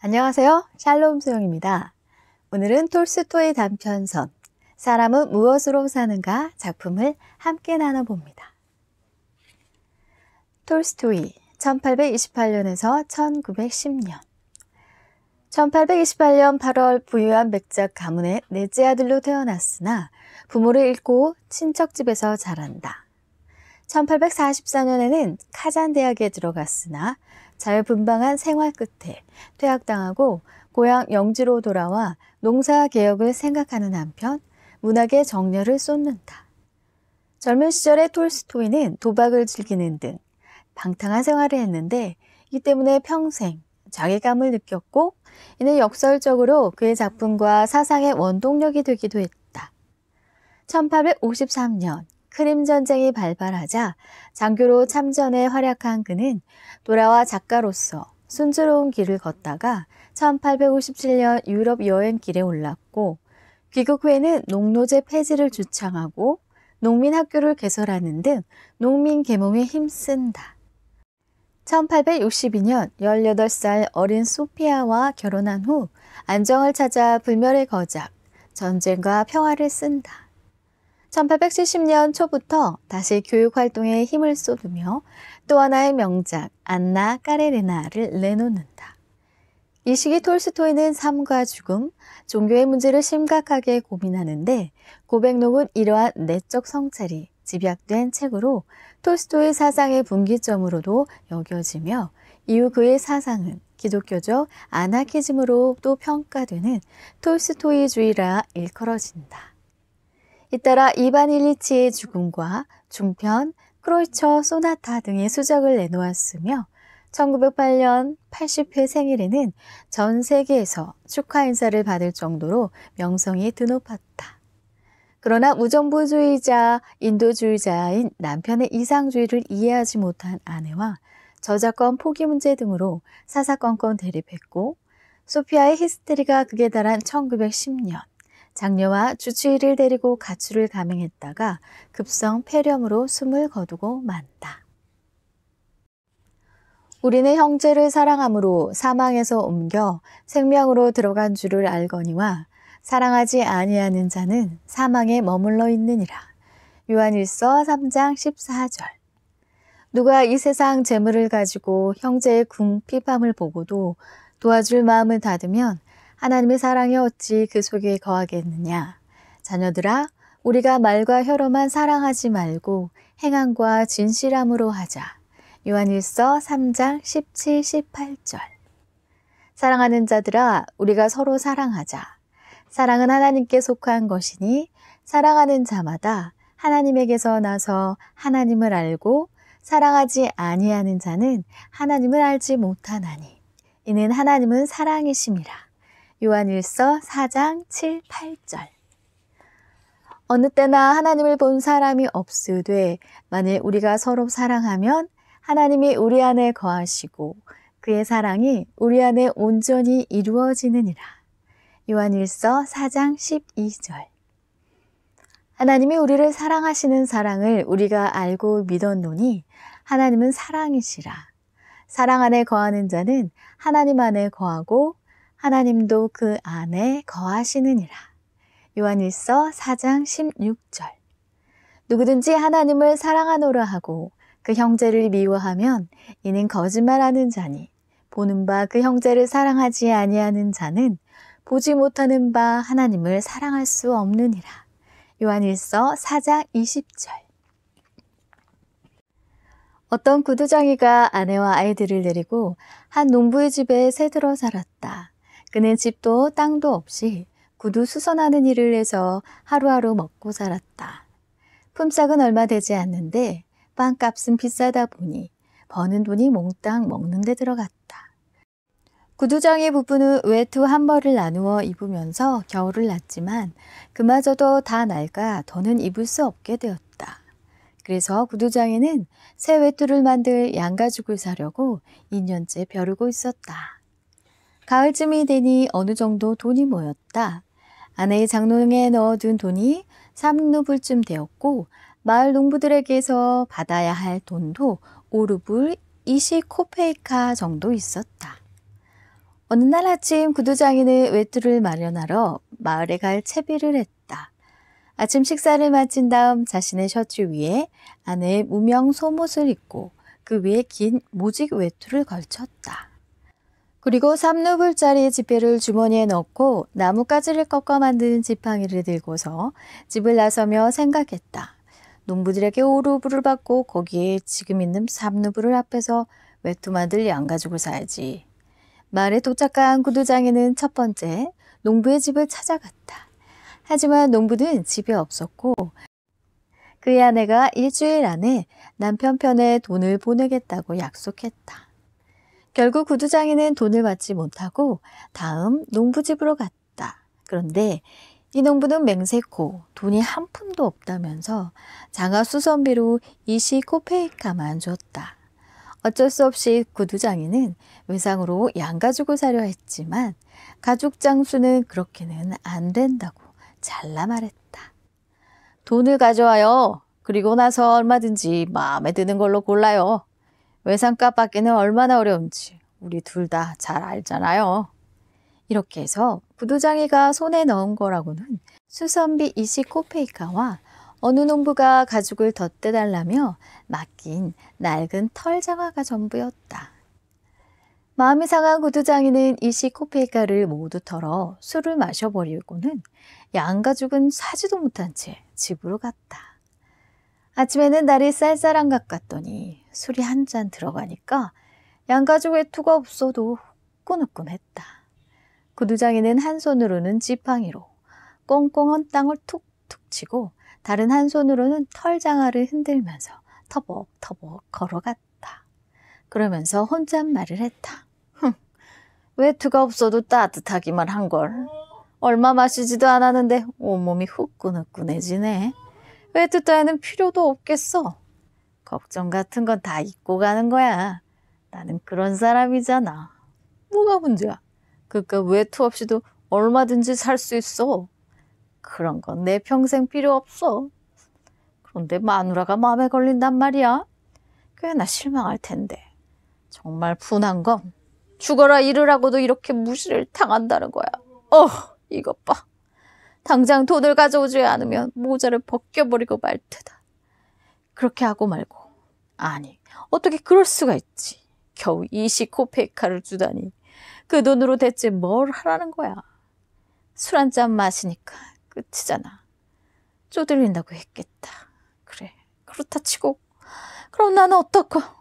안녕하세요. 샬롬 소영입니다. 오늘은 톨스토이 단편선 사람은 무엇으로 사는가 작품을 함께 나눠봅니다. 톨스토이 1828년에서 1910년 1828년 8월 부유한 백작 가문의 넷째 아들로 태어났으나 부모를 잃고 친척집에서 자란다. 1844년에는 카잔 대학에 들어갔으나 자유분방한 생활 끝에 퇴학당하고 고향 영지로 돌아와 농사개혁을 생각하는 한편 문학의 정열을 쏟는다. 젊은 시절에 톨스토이는 도박을 즐기는 등 방탕한 생활을 했는데 이 때문에 평생 자괴감을 느꼈고 이는 역설적으로 그의 작품과 사상의 원동력이 되기도 했다. 1853년 크림 전쟁이 발발하자 장교로 참전에 활약한 그는 돌아와 작가로서 순조로운 길을 걷다가 1857년 유럽 여행길에 올랐고 귀국 후에는 농노제 폐지를 주창하고 농민학교를 개설하는 등 농민 계몽에 힘쓴다. 1862년 18살 어린 소피아와 결혼한 후 안정을 찾아 불멸의 거작, 전쟁과 평화를 쓴다. 1870년 초부터 다시 교육활동에 힘을 쏟으며 또 하나의 명작 안나 까레리나를 내놓는다. 이 시기 톨스토이는 삶과 죽음, 종교의 문제를 심각하게 고민하는데 고백록은 이러한 내적 성찰이 집약된 책으로 톨스토이 사상의 분기점으로도 여겨지며 이후 그의 사상은 기독교적 아나키즘으로 또 평가되는 톨스토이주의라 일컬어진다. 잇따라 이반 일리치의 죽음과 중편, 크로이처 소나타 등의 수작을 내놓았으며 1908년 80회 생일에는 전 세계에서 축하 인사를 받을 정도로 명성이 드높았다. 그러나 무정부주의자, 인도주의자인 남편의 이상주의를 이해하지 못한 아내와 저작권 포기 문제 등으로 사사건건 대립했고 소피아의 히스테리가 극에 달한 1910년 장녀와 주치의를 데리고 가출을 감행했다가 급성 폐렴으로 숨을 거두고 만다. 우리는 형제를 사랑함으로 사망에서 옮겨 생명으로 들어간 줄을 알거니와 사랑하지 아니하는 자는 사망에 머물러 있느니라. 요한일서 3장 14절. 누가 이 세상 재물을 가지고 형제의 궁핍함을 보고도 도와줄 마음을 닫으면 하나님의 사랑이 어찌 그 속에 거하겠느냐. 자녀들아, 우리가 말과 혀로만 사랑하지 말고 행함과 진실함으로 하자. 요한일서 3장 17, 18절. 사랑하는 자들아, 우리가 서로 사랑하자. 사랑은 하나님께 속한 것이니 사랑하는 자마다 하나님에게서 나서 하나님을 알고 사랑하지 아니하는 자는 하나님을 알지 못하나니 이는 하나님은 사랑이심이라. 요한일서 4장 7, 8절. 어느 때나 하나님을 본 사람이 없으되 만일 우리가 서로 사랑하면 하나님이 우리 안에 거하시고 그의 사랑이 우리 안에 온전히 이루어지느니라. 요한일서 4장 12절. 하나님이 우리를 사랑하시는 사랑을 우리가 알고 믿었노니 하나님은 사랑이시라. 사랑 안에 거하는 자는 하나님 안에 거하고 하나님도 그 안에 거하시느니라. 요한일서 4장 16절. 누구든지 하나님을 사랑하노라 하고 그 형제를 미워하면 이는 거짓말하는 자니 보는 바 그 형제를 사랑하지 아니하는 자는 보지 못하는 바 하나님을 사랑할 수 없느니라. 요한일서 4장 20절. 어떤 구두장이가 아내와 아이들을 데리고 한 농부의 집에 새들어 살았다. 그는 집도 땅도 없이 구두 수선하는 일을 해서 하루하루 먹고 살았다. 품삯은 얼마 되지 않는데 빵값은 비싸다 보니 버는 돈이 몽땅 먹는 데 들어갔다. 구두장의 부부는 외투 한 벌을 나누어 입으면서 겨울을 났지만 그마저도 다 낡아 더는 입을 수 없게 되었다. 그래서 구두장에는 새 외투를 만들 양가죽을 사려고 2년째 벼르고 있었다. 가을쯤이 되니 어느 정도 돈이 모였다. 아내의 장롱에 넣어둔 돈이 3루블쯤 되었고 마을 농부들에게서 받아야 할 돈도 5루블 20코페이카 정도 있었다. 어느 날 아침 구두장이는 외투를 마련하러 마을에 갈 채비를 했다. 아침 식사를 마친 다음 자신의 셔츠 위에 안에 무명 속옷을 입고 그 위에 긴 모직 외투를 걸쳤다. 그리고 3루불짜리 지폐를 주머니에 넣고 나뭇가지를 꺾어 만든 지팡이를 들고서 집을 나서며 생각했다. 농부들에게 5루불을 받고 거기에 지금 있는 3루불을 합해서 외투 만들 양가죽을 사야지. 마을에 도착한 구두장이는 첫 번째 농부의 집을 찾아갔다. 하지만 농부는 집에 없었고 그의 아내가 일주일 안에 남편 편에 돈을 보내겠다고 약속했다. 결국 구두장이는 돈을 받지 못하고 다음 농부 집으로 갔다. 그런데 이 농부는 맹세코 돈이 한 푼도 없다면서 장화 수선비로 20코페이카만 줬다. 어쩔 수 없이 구두장이는 외상으로 양가죽을 사려 했지만 가죽 장수는 그렇게는 안 된다고 잘라 말했다. 돈을 가져와요. 그리고 나서 얼마든지 마음에 드는 걸로 골라요. 외상값 받기는 얼마나 어려운지 우리 둘 다 잘 알잖아요. 이렇게 해서 구두장이가 손에 넣은 거라고는 수선비 20코페이카와 어느 농부가 가죽을 덧대달라며 맡긴 낡은 털장화가 전부였다. 마음이 상한 구두장이는 20코페이카를 모두 털어 술을 마셔버리고는 양가죽은 사지도 못한 채 집으로 갔다. 아침에는 날이 쌀쌀한 것 같더니 술이 한 잔 들어가니까 양가죽 외투가 없어도 후끈후끈했다. 구두장이는 한 손으로는 지팡이로 꽁꽁한 땅을 툭툭 치고 다른 한 손으로는 털장화를 흔들면서 터벅터벅 걸어갔다. 그러면서 혼잣말을 했다. 외투가 없어도 따뜻하기만 한걸. 얼마 마시지도 않았는데 온몸이 후끈후끈해지네. 외투 따위는 필요도 없겠어. 걱정 같은 건 다 잊고 가는 거야. 나는 그런 사람이잖아. 뭐가 문제야? 그깟 외투 없이도 얼마든지 살 수 있어. 그런 건 내 평생 필요 없어. 그런데 마누라가 마음에 걸린단 말이야. 꽤나 실망할 텐데. 정말 분한 건 죽어라 이르라고도 이렇게 무시를 당한다는 거야. 이것 봐. 당장 돈을 가져오지 않으면 모자를 벗겨버리고 말 테다. 그렇게 하고 말고. 아니, 어떻게 그럴 수가 있지. 겨우 20코페이카를 주다니. 그 돈으로 대체 뭘 하라는 거야. 술 한 잔 마시니까 끝이잖아. 쪼들린다고 했겠다. 그래, 그렇다 치고. 그럼 나는 어떡하?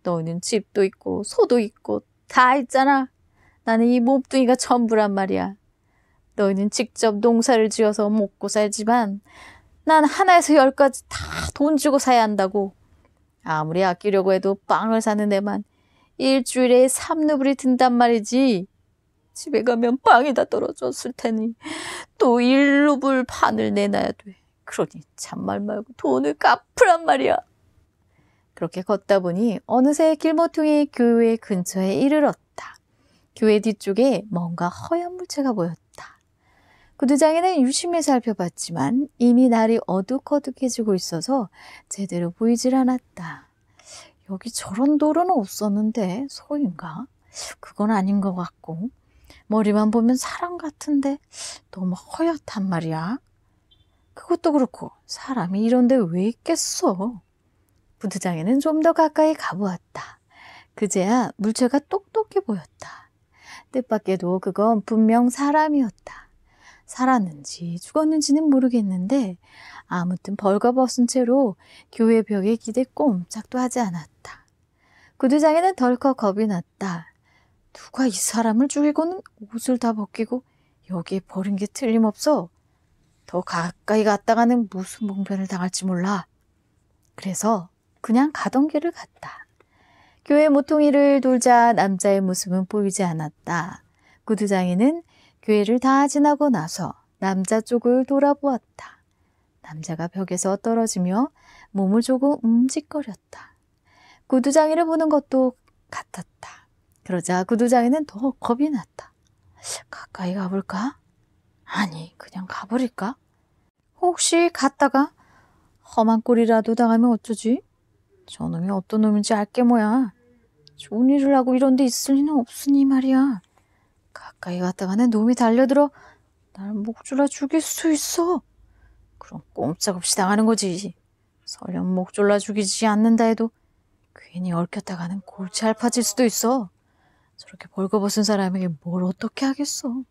너는 집도 있고 소도 있고 다 있잖아. 나는 이 몸뚱이가 전부란 말이야. 너희는 직접 농사를 지어서 먹고 살지만 난 하나에서 10까지 다 돈 주고 사야 한다고. 아무리 아끼려고 해도 빵을 사는 데만 일주일에 3루블이 든단 말이지. 집에 가면 빵이 다 떨어졌을 테니 또 1루블 반을 내놔야 돼. 그러니 참말 말고 돈을 갚으란 말이야. 그렇게 걷다 보니 어느새 길모퉁이 교회 근처에 이르렀다. 교회 뒤쪽에 뭔가 허연 물체가 보였다. 구두장이는 유심히 살펴봤지만 이미 날이 어둑어둑해지고 있어서 제대로 보이질 않았다. 여기 저런 돌은 없었는데 소인가? 그건 아닌 것 같고 머리만 보면 사람 같은데 너무 허옇단 말이야. 그것도 그렇고 사람이 이런 데 왜 있겠어? 구두장이는 좀 더 가까이 가보았다. 그제야 물체가 똑똑해 보였다. 뜻밖에도 그건 분명 사람이었다. 살았는지 죽었는지는 모르겠는데 아무튼 벌거벗은 채로 교회 벽에 기대 꼼짝도 하지 않았다. 구두장에는 덜컥 겁이 났다. 누가 이 사람을 죽이고는 옷을 다 벗기고 여기에 버린 게 틀림없어. 더 가까이 갔다가는 무슨 봉변을 당할지 몰라. 그래서 그냥 가던 길을 갔다. 교회 모퉁이를 돌자 남자의 모습은 보이지 않았다. 구두장이는 교회를 다 지나고 나서 남자 쪽을 돌아보았다. 남자가 벽에서 떨어지며 몸을 조금 움직거렸다. 구두장이를 보는 것도 같았다. 그러자 구두장이는 더 겁이 났다. 가까이 가볼까? 아니, 그냥 가버릴까? 혹시 갔다가 험한 꼴이라도 당하면 어쩌지? 저놈이 어떤 놈인지 알게 뭐야. 좋은 일을 하고 이런 데 있을 리는 없으니 말이야. 가까이 갔다가는 놈이 달려들어 날 목 졸라 죽일 수 있어. 그럼 꼼짝없이 당하는 거지. 설령 목 졸라 죽이지 않는다 해도 괜히 얽혔다가는 골치 아파질 수도 있어. 저렇게 벌거벗은 사람에게 뭘 어떻게 하겠어.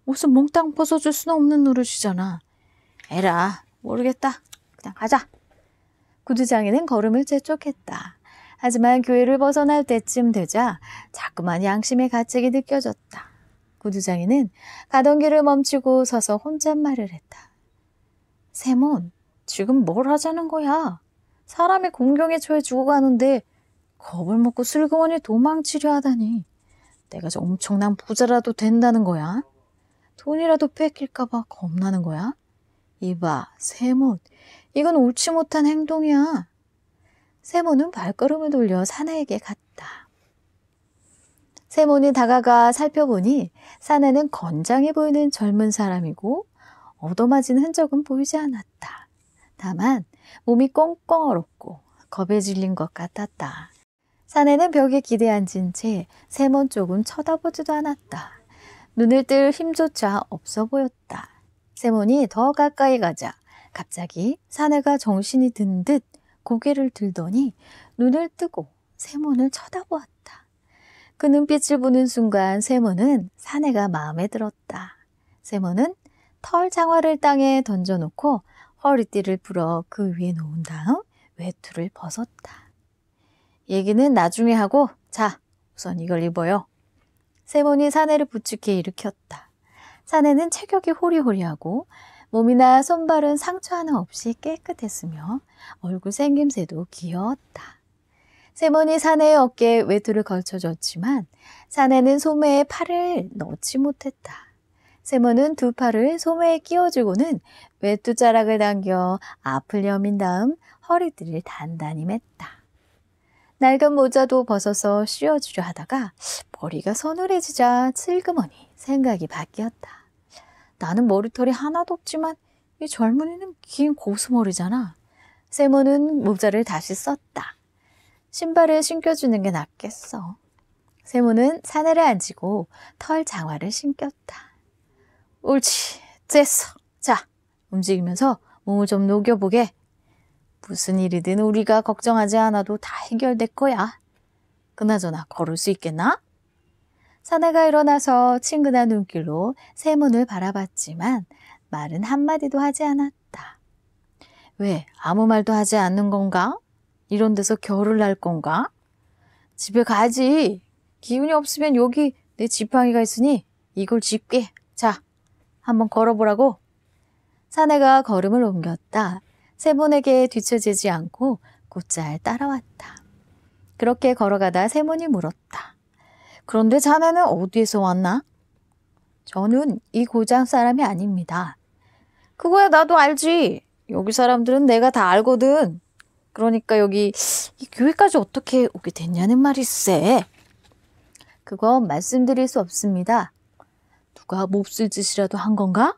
옷은 몽땅 벗어줄 수는 없는 노릇이잖아. 에라, 모르겠다. 그냥 가자. 구두장이는 걸음을 재촉했다. 하지만 교회를 벗어날 때쯤 되자 자꾸만 양심의 가책이 느껴졌다. 구두장이는 가던 길을 멈추고 서서 혼잣말을 했다. 세몬, 지금 뭘 하자는 거야? 사람이 공경에 처해 죽어가는데 겁을 먹고 슬그머니 도망치려 하다니. 내가 저 엄청난 부자라도 된다는 거야? 돈이라도 뺏길까봐 겁나는 거야? 이봐, 세몬, 이건 옳지 못한 행동이야. 세몬은 발걸음을 돌려 사내에게 갔다. 세몬이 다가가 살펴보니 사내는 건장해 보이는 젊은 사람이고 얻어맞은 흔적은 보이지 않았다. 다만 몸이 꽁꽁 얼었고 겁에 질린 것 같았다. 사내는 벽에 기대 앉은 채 세몬 쪽은 쳐다보지도 않았다. 눈을 뜰 힘조차 없어 보였다. 세몬이 더 가까이 가자 갑자기 사내가 정신이 든 듯 고개를 들더니 눈을 뜨고 세몬을 쳐다보았다. 그 눈빛을 보는 순간 세몬은 사내가 마음에 들었다. 세몬은 털 장화를 땅에 던져놓고 허리띠를 풀어 그 위에 놓은 다음 외투를 벗었다. 얘기는 나중에 하고 자, 우선 이걸 입어요. 세몬이 사내를 부축해 일으켰다. 사내는 체격이 호리호리하고 몸이나 손발은 상처 하나 없이 깨끗했으며 얼굴 생김새도 귀여웠다. 세몬이 사내의 어깨에 외투를 걸쳐줬지만 사내는 소매에 팔을 넣지 못했다. 세몬은 두 팔을 소매에 끼워주고는 외투 자락을 당겨 앞을 여민 다음 허리띠를 단단히 맸다. 낡은 모자도 벗어서 씌워주려 하다가 머리가 서늘해지자 슬그머니 생각이 바뀌었다. 나는 머리털이 하나도 없지만 이 젊은이는 긴 고수머리잖아. 세몬은 모자를 다시 썼다. 신발을 신겨주는 게 낫겠어. 세몬은 사내를 앉히고 털 장화를 신겼다. 옳지, 됐어. 자, 움직이면서 몸을 좀 녹여보게. 무슨 일이든 우리가 걱정하지 않아도 다 해결될 거야. 그나저나 걸을 수 있겠나? 사내가 일어나서 친근한 눈길로 세몬을 바라봤지만 말은 한마디도 하지 않았다. 왜 아무 말도 하지 않는 건가? 이런 데서 겨울을 날 건가? 집에 가지. 기운이 없으면 여기 내 지팡이가 있으니 이걸 짚게. 자, 한번 걸어보라고. 사내가 걸음을 옮겼다. 세몬에게 뒤처지지 않고 곧잘 따라왔다. 그렇게 걸어가다 세몬이 물었다. 그런데 자네는 어디에서 왔나? 저는 이 고장 사람이 아닙니다. 그거야 나도 알지. 여기 사람들은 내가 다 알거든. 그러니까 여기 이 교회까지 어떻게 오게 됐냐는 말일세. 그건 말씀드릴 수 없습니다. 누가 몹쓸 짓이라도 한 건가?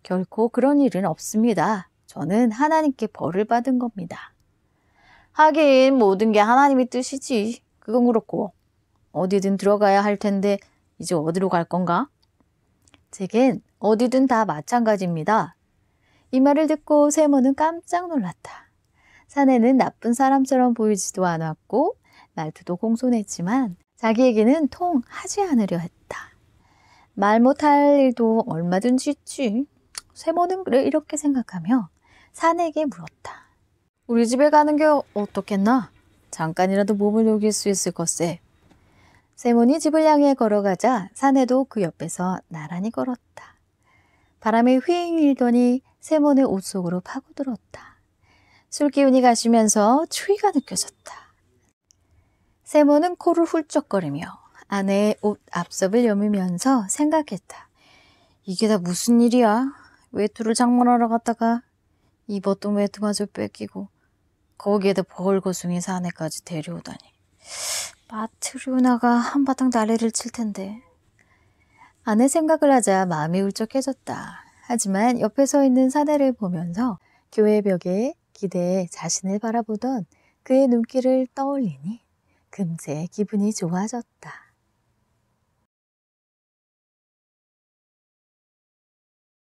결코 그런 일은 없습니다. 저는 하나님께 벌을 받은 겁니다. 하긴 모든 게 하나님의 뜻이지. 그건 그렇고 어디든 들어가야 할 텐데 이제 어디로 갈 건가? 제겐 어디든 다 마찬가지입니다. 이 말을 듣고 세몬은 깜짝 놀랐다. 사내는 나쁜 사람처럼 보이지도 않았고 말투도 공손했지만 자기에게는 통 하지 않으려 했다. 말 못할 일도 얼마든지 있지. 세몬은 그래 이렇게 생각하며 사내에게 물었다. 우리 집에 가는 게 어떻겠나? 잠깐이라도 몸을 녹일 수 있을 것세. 세몬이 집을 향해 걸어가자 사내도 그 옆에서 나란히 걸었다. 바람이 휘잉 일더니 세몬의 옷 속으로 파고들었다. 술기운이 가시면서 추위가 느껴졌다. 세몬은 코를 훌쩍거리며 아내의 옷 앞섭을 여미면서 생각했다. 이게 다 무슨 일이야? 외투를 장만하러 갔다가 입었던 외투마저 뺏기고 거기에다 벌거숭이 사내까지 데려오다니. 마트리오나가 한바탕 난리를 칠 텐데. 아내 생각을 하자 마음이 울적해졌다. 하지만 옆에 서 있는 사내를 보면서 교회 벽에 기대에 자신을 바라보던 그의 눈길을 떠올리니 금세 기분이 좋아졌다.